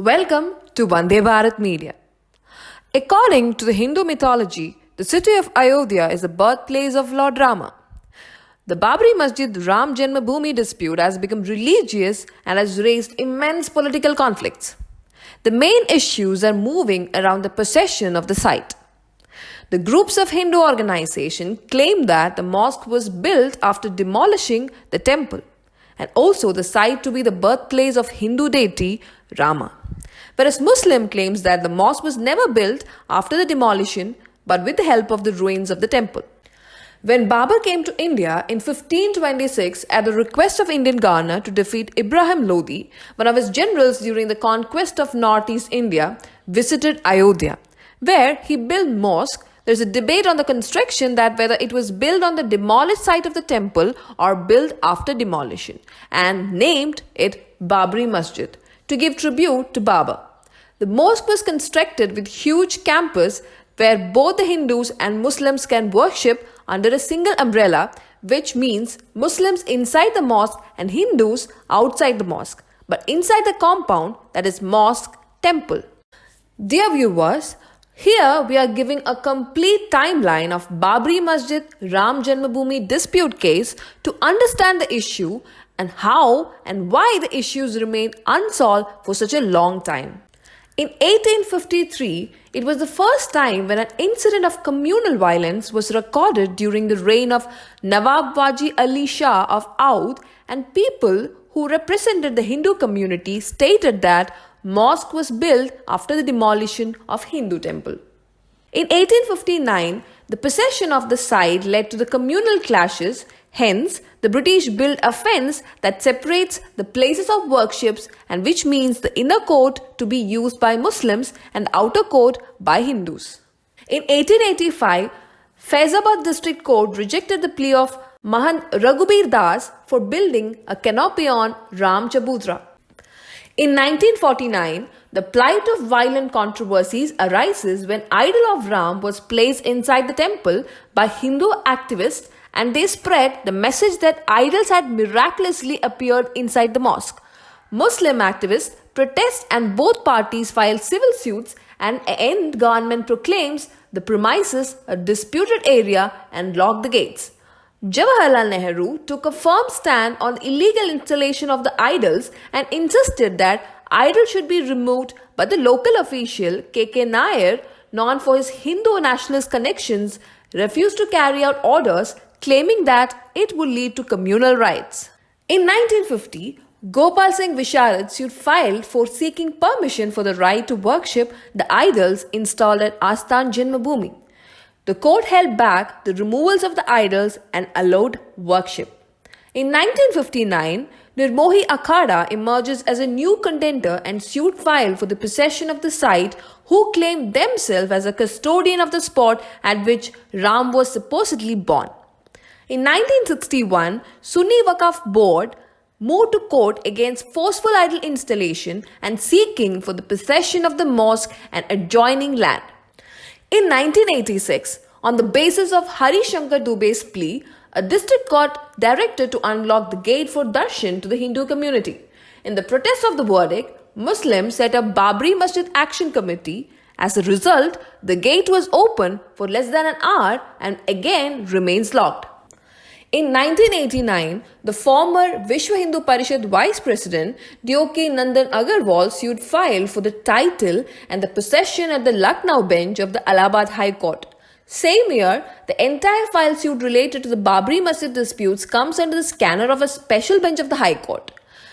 Welcome to Vande Bharat Media. According to the Hindu mythology, the city of Ayodhya is the birthplace of Lord Rama. The Babri Masjid Ram Janmabhoomi dispute has become religious and has raised immense political conflicts. The main issues are moving around the possession of the site. The groups of Hindu organization claim that the mosque was built after demolishing the temple, and also the site to be the birthplace of Hindu deity Rama. Whereas Muslim claims that the mosque was never built after the demolition but with the help of the ruins of the temple. When Babur came to India in 1526 at the request of Indian governor to defeat Ibrahim Lodi, one of his generals during the conquest of northeast India visited Ayodhya, where he built mosque. There is a debate on the construction that whether it was built on the demolished site of the temple or built after demolition, and named it Babri Masjid to give tribute to Babur. The mosque was constructed with huge campus where both the Hindus and Muslims can worship under a single umbrella, which means Muslims inside the mosque and Hindus outside the mosque, but inside the compound, that is mosque temple. Dear viewers, here we are giving a complete timeline of Babri Masjid Ram Janmabhoomi dispute case to understand the issue and how and why the issues remain unsolved for such a long time. In 1853, it was the first time when an incident of communal violence was recorded during the reign of Nawab Waji Ali Shah of Oudh, and people who represented the Hindu community stated that mosque was built after the demolition of Hindu temple. In 1859, the possession of the site led to the communal clashes. Hence, the British built a fence that separates the places of worships, and which means the inner court to be used by Muslims and the outer court by Hindus. In 1885, Faizabad District Court rejected the plea of Mahant Raghubir Das for building a canopy on Ram Chabudra. In 1949, the plight of violent controversies arises when idol of Ram was placed inside the temple by Hindu activists, and they spread the message that idols had miraculously appeared inside the mosque. Muslim activists protest and both parties file civil suits, and end government proclaims the premises a disputed area and locked the gates. Jawaharlal Nehru took a firm stand on the illegal installation of the idols and insisted that idols should be removed, but the local official K.K. Nair, known for his Hindu nationalist connections, refused to carry out orders, claiming that it would lead to communal riots. In 1950, Gopal Singh Visharad suit filed for seeking permission for the right to worship the idols installed at Asthan Janmabhoomi. The court held back the removals of the idols and allowed worship. In 1959, Nirmohi Akhada emerges as a new contender and suit filed for the possession of the site, who claimed themselves as a custodian of the spot at which Ram was supposedly born. In 1961, Sunni Waqf Board moved to court against forceful idol installation and seeking for the possession of the mosque and adjoining land. In 1986, on the basis of Hari Shankar Dubey's plea, a district court directed to unlock the gate for darshan to the Hindu community. In the protest of the verdict, Muslims set up Babri Masjid Action Committee. As a result, the gate was open for less than an hour and again remains locked. In 1989, the former Vishwa Hindu Parishad Vice President D.O.K. Nandan Agarwal suit filed for the title and the possession at the Lucknow bench of the Allahabad High Court. Same year, the entire file suit related to the Babri Masjid disputes comes under the scanner of a special bench of the High Court.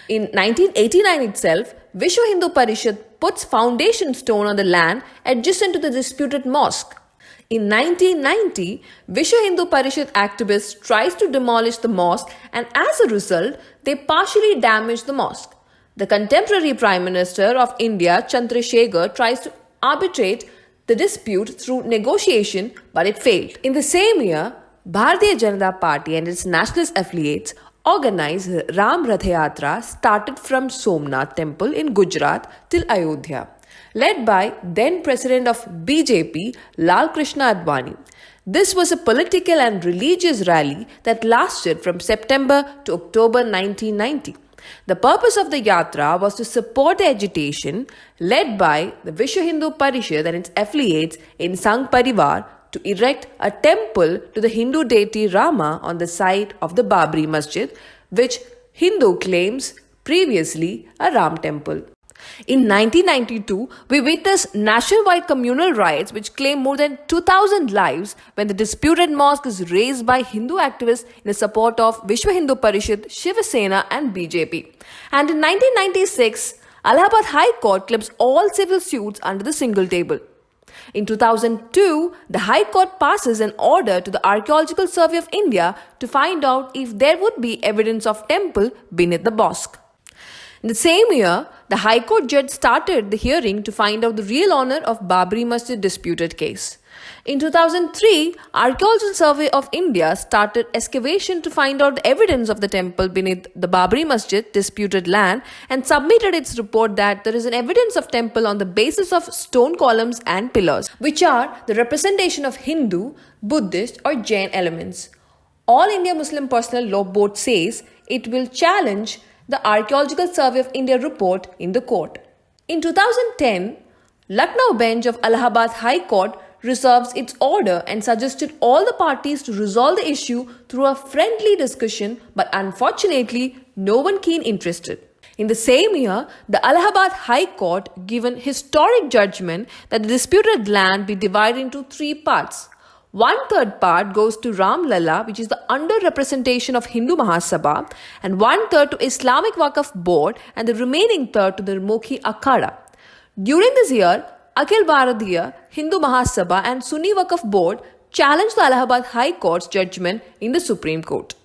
In 1989 itself, Vishwa Hindu Parishad puts foundation stone on the land adjacent to the disputed mosque. In 1990, Vishwa Hindu Parishad activists tries to demolish the mosque, and as a result, they partially damage the mosque. The contemporary Prime Minister of India, Chandrasekhar, tries to arbitrate the dispute through negotiation, but it failed. In the same year, Bharatiya Janata Party and its nationalist affiliates organized Ram Rath Yatra started from Somnath Temple in Gujarat till Ayodhya, led by then President of BJP, Lal Krishna Advani. This was a political and religious rally that lasted from September to October 1990. The purpose of the yatra was to support the agitation led by the Vishwa Hindu Parishad and its affiliates in Sangh Parivar to erect a temple to the Hindu deity Rama on the site of the Babri Masjid, which Hindu claims previously a Ram temple. In 1992, we witnessed nationwide communal riots which claimed more than 2,000 lives when the disputed mosque is razed by Hindu activists in the support of Vishwa Hindu Parishad, Shiv Sena and BJP. And in 1996, Allahabad High Court clips all civil suits under the single table. In 2002, the High Court passes an order to the Archaeological Survey of India to find out if there would be evidence of temple beneath the mosque. In the same year, the High Court judge started the hearing to find out the real owner of Babri Masjid disputed case. In 2003, Archaeological Survey of India started excavation to find out the evidence of the temple beneath the Babri Masjid disputed land and submitted its report that there is an evidence of temple on the basis of stone columns and pillars, which are the representation of Hindu, Buddhist or Jain elements. All India Muslim Personal Law Board says it will challenge the Archaeological Survey of India report in the court. In 2010, Lucknow bench of Allahabad High Court reserves its order and suggested all the parties to resolve the issue through a friendly discussion, but unfortunately, no one keen interested. In the same year, the Allahabad High Court given historic judgment that the disputed land be divided into 3 parts. 1/3 part goes to Ram Lalla, which is the under-representation of Hindu Mahasabha, and 1/3 to Islamic Waqf Board, and the remaining third to the Mukhi Akhada. During this year, Akhil Bharatiya Hindu Mahasabha and Sunni Waqf Board challenged the Allahabad High Court's judgment in the Supreme Court.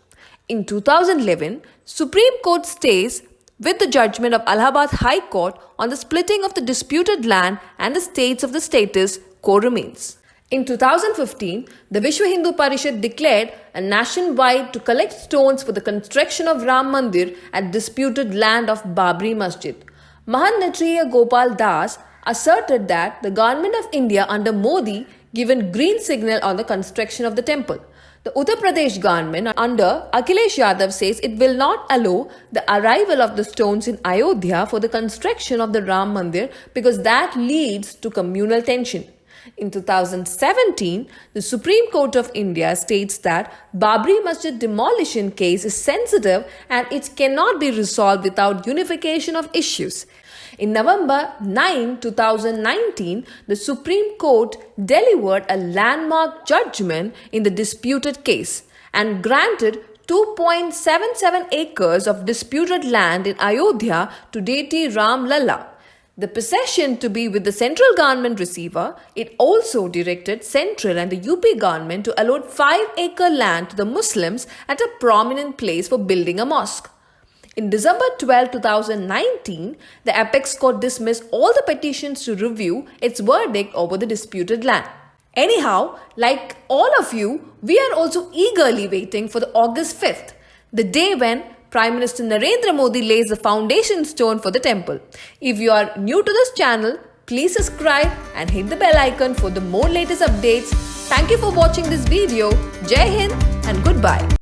In 2011, Supreme Court stays with the judgment of Allahabad High Court on the splitting of the disputed land and the states of the status quo remains. In 2015, the Vishwa Hindu Parishad declared a nationwide to collect stones for the construction of Ram Mandir at disputed land of Babri Masjid. Mahannatriya Gopal Das asserted that the government of India under Modi given green signal on the construction of the temple. The Uttar Pradesh government under Akhilesh Yadav says it will not allow the arrival of the stones in Ayodhya for the construction of the Ram Mandir because that leads to communal tension. In 2017, the Supreme Court of India states that Babri Masjid demolition case is sensitive and it cannot be resolved without unification of issues. In November 9, 2019, the Supreme Court delivered a landmark judgment in the disputed case and granted 2.77 acres of disputed land in Ayodhya to deity Ram Lalla. The possession to be with the central government receiver, it also directed central and the UP government to allot 5-acre land to the Muslims at a prominent place for building a mosque. In December 12, 2019, the Apex Court dismissed all the petitions to review its verdict over the disputed land. Anyhow, like all of you, we are also eagerly waiting for the August 5th, the day when Prime Minister Narendra Modi lays the foundation stone for the temple. If you are new to this channel, please subscribe and hit the bell icon for the more latest updates. Thank you for watching this video. Jai Hind and goodbye.